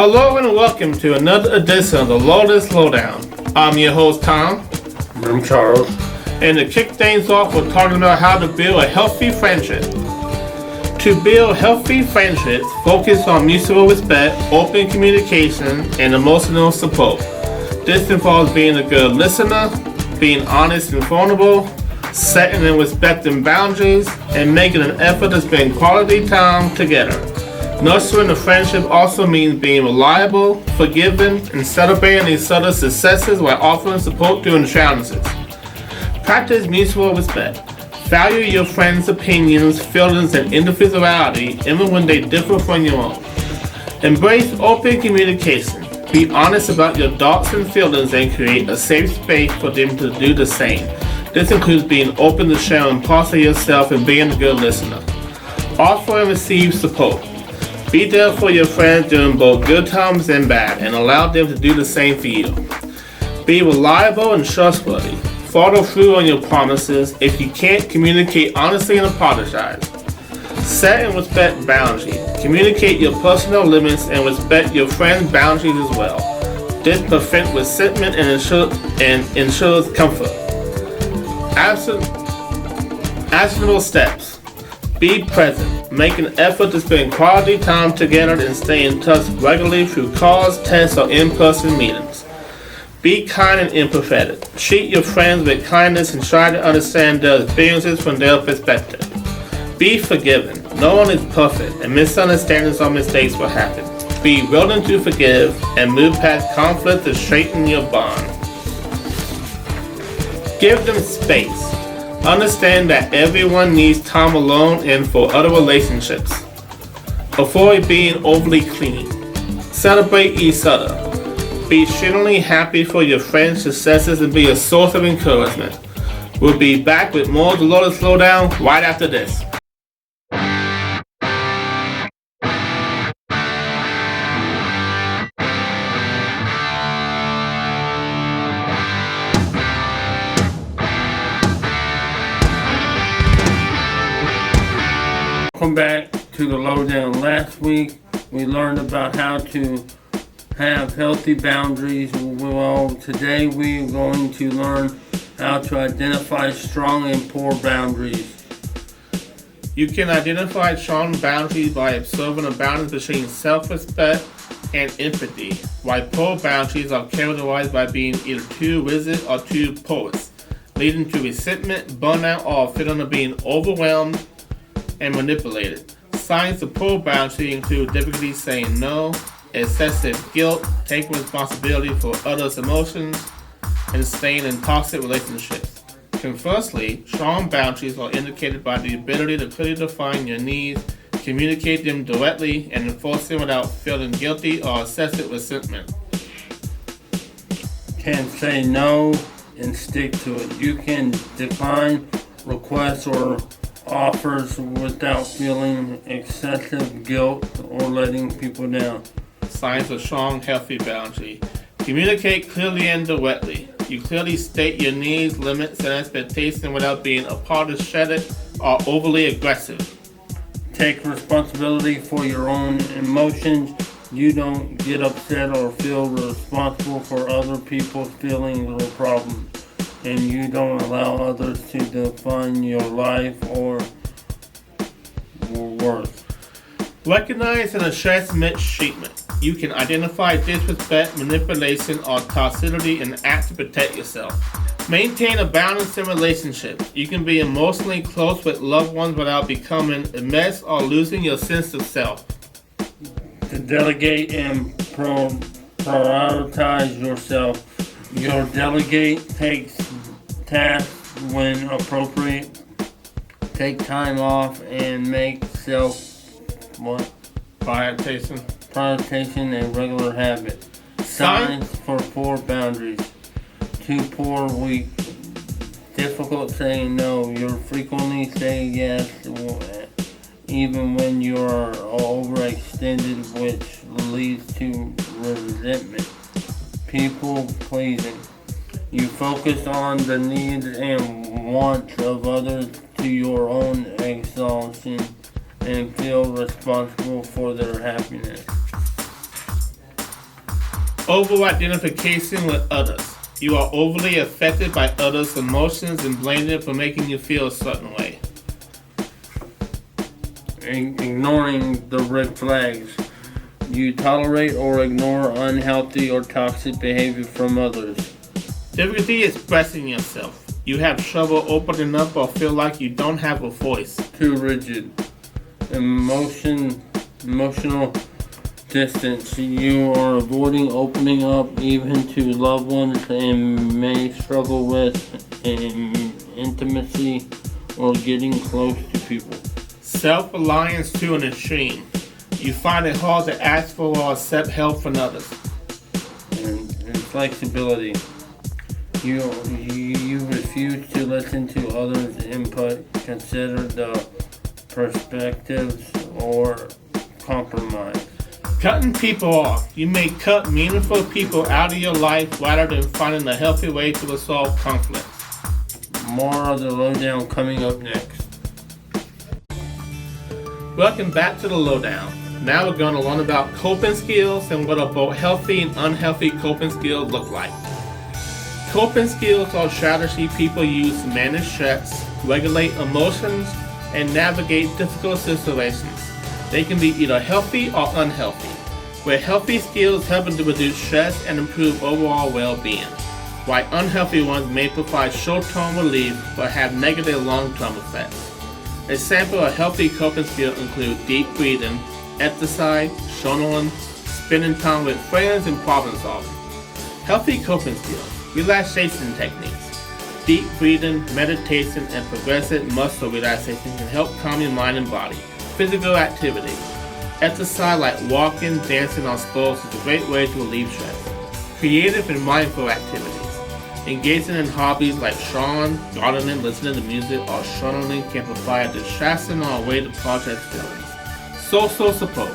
Hello and welcome to another edition of the Lotus Lowdown. I'm your host Tom. I'm Charles. And to kick things off, we're talking about how to build a healthy friendship. To build healthy friendships, focus on mutual respect, open communication, and emotional support. This involves being a good listener, being honest and vulnerable, setting and respecting boundaries, and making an effort to spend quality time together. Nurturing a friendship also means being reliable, forgiving, and celebrating each other's successes while offering support during challenges. Practice mutual respect. Value your friends' opinions, feelings, and individuality even when they differ from your own. Embrace open communication. Be honest about your thoughts and feelings and create a safe space for them to do the same. This includes being open to sharing parts of yourself and being a good listener. Offer and receive support. Be there for your friends during both good times and bad, and allow them to do the same for you. Be reliable and trustworthy. Follow through on your promises. If you can't, communicate honestly and apologize. Set and respect boundaries. Communicate your personal limits and respect your friends' boundaries as well. This prevents resentment and ensures comfort. Actionable steps. Be present. Make an effort to spend quality time together and stay in touch regularly through calls, texts, or in-person meetings. Be kind and empathetic. Treat your friends with kindness and try to understand their experiences from their perspective. Be forgiving. No one is perfect, and misunderstandings or mistakes will happen. Be willing to forgive and move past conflict to strengthen your bond. Give them space. Understand that everyone needs time alone and for other relationships. Avoid being overly clingy. Celebrate each other. Be genuinely happy for your friends' successes and be a source of encouragement. We'll be back with more of the Lotus Lowdown right after this. Welcome back to the Lowdown. Last week we learned about how to have healthy boundaries. Well, today we're going to learn how to identify strong and poor boundaries. You can identify strong boundaries by observing a balance between self-respect and empathy, while poor boundaries are characterized by being either too rigid or too porous, leading to resentment, burnout, or a feeling of being overwhelmed and manipulated. Signs of poor boundaries include difficulty saying no, excessive guilt, taking responsibility for others' emotions, and staying in toxic relationships. Conversely, strong boundaries are indicated by the ability to clearly define your needs, communicate them directly, and enforce them without feeling guilty or excessive resentment. Can say no and stick to it. You can decline requests or offers without feeling excessive guilt or letting people down. Signs of strong, healthy boundary. Communicate clearly and directly. You clearly state your needs, limits, and expectations without being apologetic or overly aggressive. Take responsibility for your own emotions. You don't get upset or feel responsible for other people's feelings or problems. And you don't allow others to define your life or worth. Recognize and address mistreatment. You can identify disrespect, manipulation, or toxicity and act to protect yourself. Maintain a balance in relationships. You can be emotionally close with loved ones without becoming a mess or losing your sense of self. To delegate and prioritize yourself. Your delegate takes tasks when appropriate. Take time off and make prioritization a regular habit. Signs for poor boundaries. Too poor, weak. Difficult saying no. You frequently say yes even when you are overextended, which leads to resentment. People pleasing. You focus on the needs and wants of others to your own exhaustion and feel responsible for their happiness. Over-identification with others. You are overly affected by others' emotions and blame them for making you feel a certain way. Ignoring the red flags. You tolerate or ignore unhealthy or toxic behavior from others. Difficulty expressing yourself. You have trouble opening up or feel like you don't have a voice. Too rigid. Emotional distance. You are avoiding opening up even to loved ones and may struggle with intimacy or getting close to people. Self-reliance to an extreme. You find it hard to ask for or accept help from others. And flexibility. You refuse to listen to others' input, consider the perspectives, or compromise. Cutting people off. You may cut meaningful people out of your life rather than finding a healthy way to resolve conflict. More of the lowdown coming up next. Welcome back to the Lowdown. Now we're going to learn about coping skills and what both healthy and unhealthy coping skills look like. Coping skills are strategies people use to manage stress, regulate emotions, and navigate difficult situations. They can be either healthy or unhealthy, where healthy skills help to reduce stress and improve overall well-being, while unhealthy ones may provide short-term relief but have negative long-term effects. Examples of healthy coping skills include deep breathing, exercise, journaling, spending time with friends, and problem solving. Healthy coping skills, relaxation techniques. Deep breathing, meditation, and progressive muscle relaxation can help calm your mind and body. Physical activity. Exercise like walking, dancing, or sports is a great way to relieve stress. Creative and mindful activities. Engaging in hobbies like drawing, gardening, listening to music, or journaling can provide a distraction or a way to process feelings. Social support.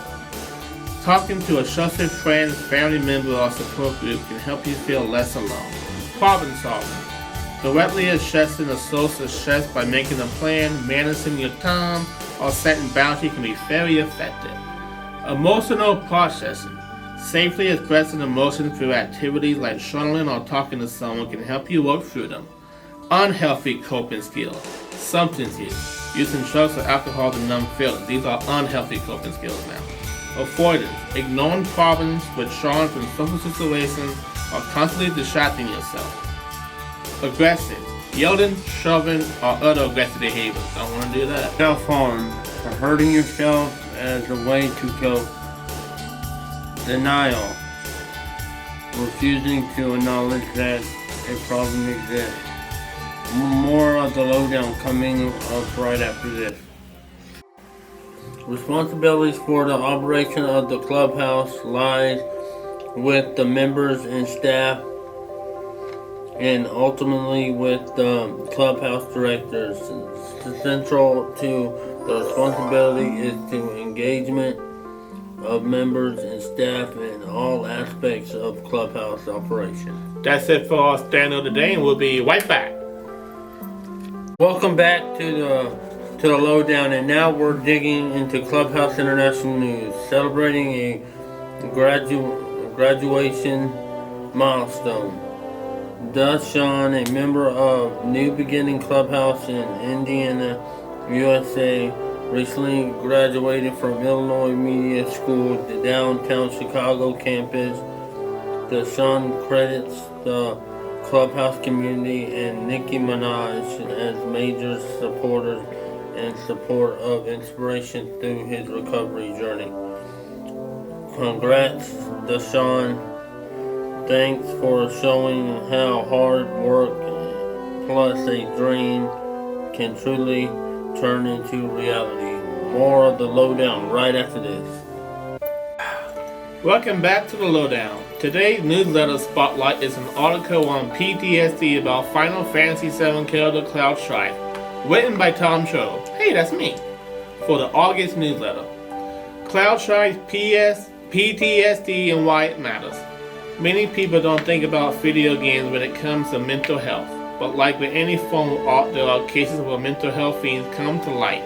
Talking to a trusted friend, family member, or support group can help you feel less alone. Problem solving. Directly addressing a source of stress by making a plan, managing your time, or setting boundaries can be very effective. Emotional processing. Safely expressing emotions through activities like journaling or talking to someone can help you work through them. Unhealthy coping skills. Substance use. Using drugs or alcohol to numb feelings. These are unhealthy coping skills now. Avoidance. Ignoring problems, withdrawing from social situations, or constantly distracting yourself. Aggressive. Yelling, shoving, or other aggressive behaviors. Don't want to do that. Self-harm. Hurting yourself as a way to cope. Denial. Refusing to acknowledge that a problem exists. More of the lowdown coming up right after this. Responsibilities for the operation of the clubhouse lies with the members and staff, and ultimately with the clubhouse directors. Central to the responsibility is to engagement of members and staff in all aspects of clubhouse operation. That's it for our stand-up today, and we'll be right back. Welcome back to the lowdown, and now we're digging into Clubhouse International news, celebrating a graduation milestone. Thus, Sean, a member of New Beginning Clubhouse in Indiana, USA, recently graduated from Illinois Media School, the downtown Chicago campus. The Sean credits the Clubhouse community and Nicki Minaj as major supporters and support of inspiration through his recovery journey. Congrats, Deshaun. Thanks for showing how hard work plus a dream can truly turn into reality. More of the lowdown right after this. Welcome back to the Lowdown. Today's newsletter spotlight is an article on PTSD about Final Fantasy VII character Cloud Strife, written by Tom Cho. Hey, that's me. For the August newsletter. Cloud Strife, PTSD, and why it matters. Many people don't think about video games when it comes to mental health, but like with any form of art, there are cases where mental health themes come to light.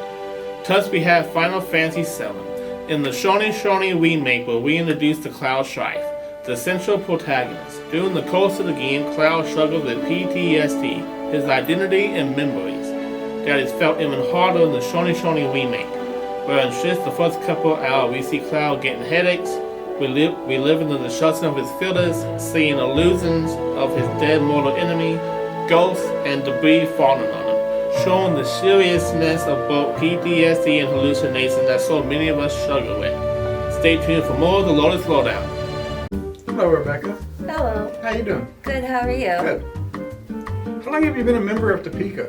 Thus, we have Final Fantasy VII. In the Shoni remake, where we introduced the Cloud Strife, the central protagonist. During the course of the game, Cloud struggles with PTSD, his identity and memories. That is felt even harder in the Shoni Shoni remake, where in just the first couple hours we see Cloud getting headaches, reliving the destruction of his feelings, seeing illusions of his dead mortal enemy, ghosts, and debris falling on him, showing the seriousness of both PTSD and hallucinations that so many of us struggle with. Stay tuned for more of the Lotus Lowdown. Hello, Rebekah. Hello. How you doing? Good, how are you? Good. How long have you been a member of Topeka?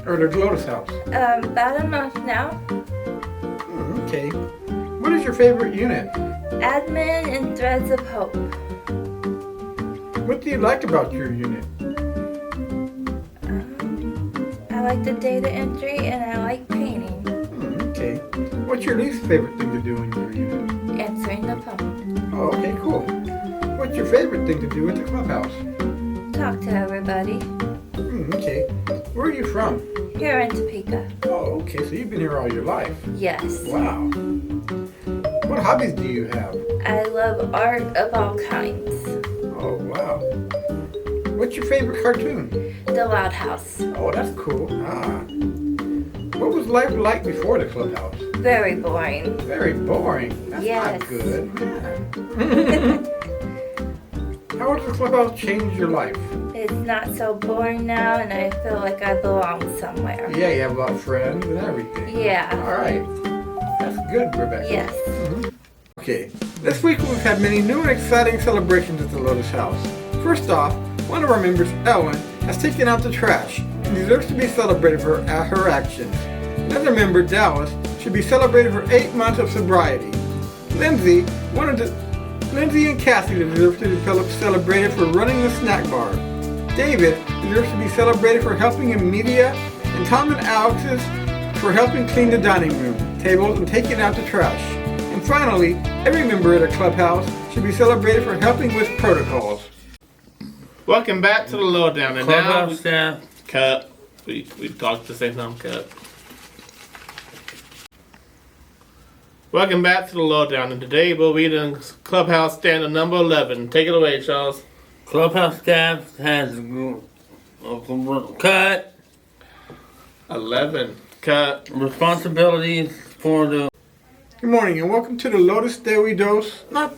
Or the Lotus House? About a month now. Okay. What is your favorite unit? Admin and Threads of Hope. What do you like about your unit? I like the data entry and I like painting. Okay. What's your least favorite thing to do in your unit? Answering the phone. Oh, okay, cool. What's your favorite thing to do at the clubhouse? Talk to everybody. Okay. Where are you from? Here in Topeka. Oh, okay, so you've been here all your life. Yes. Wow. What hobbies do you have? I love art of all kinds. Oh, wow. What's your favorite cartoon? The Loud House. Oh, that's cool. What was life like before the clubhouse? Very boring. Very boring. That's Yes. not good. How has the clubhouse changed your life? It's not so boring now and I feel like I belong somewhere. Yeah, you have a lot of friends and everything. Yeah. All right. That's good, Rebekah. Yes. Okay. This week we've had many new and exciting celebrations at the Lotus House. First off, one of our members, Ellen, has taken out the trash and deserves to be celebrated for her actions. Another member, Dallas, should be celebrated for 8 months of sobriety. Lindsay and Cassie deserve to be celebrated for running the snack bar. David deserves to be celebrated for helping in media, and Tom and Alexis for helping clean the dining room tables and taking out the trash. And finally, every member at a clubhouse should be celebrated for helping with protocols. Welcome back to the Lowdown. And Clubhouse now, staff. cut. We talked the same time, cut. Welcome back to the Lowdown, and today we'll be in Clubhouse Standard number 11. Take it away, Charles. Clubhouse staff has cut 11. Cut. responsibilities for the Good morning and welcome to the Lotus Daily Dose. Do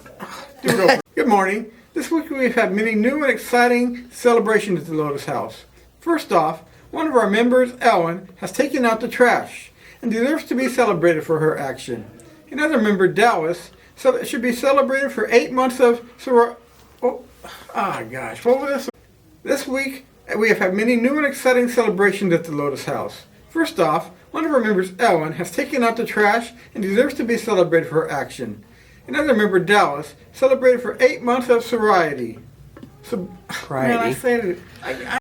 it over. Good morning. This week we've had many new and exciting celebrations at the Lotus House. First off, one of our members, Ellen, has taken out the trash and deserves to be celebrated for her action. Another member, Dallas, should be celebrated for 8 months of what was this? This week we have had many new and exciting celebrations at the Lotus House. First off, one of our members, Ellen, has taken out the trash and deserves to be celebrated for her action. Another member, Dallas, celebrated for 8 months of sobriety. Man, I said it.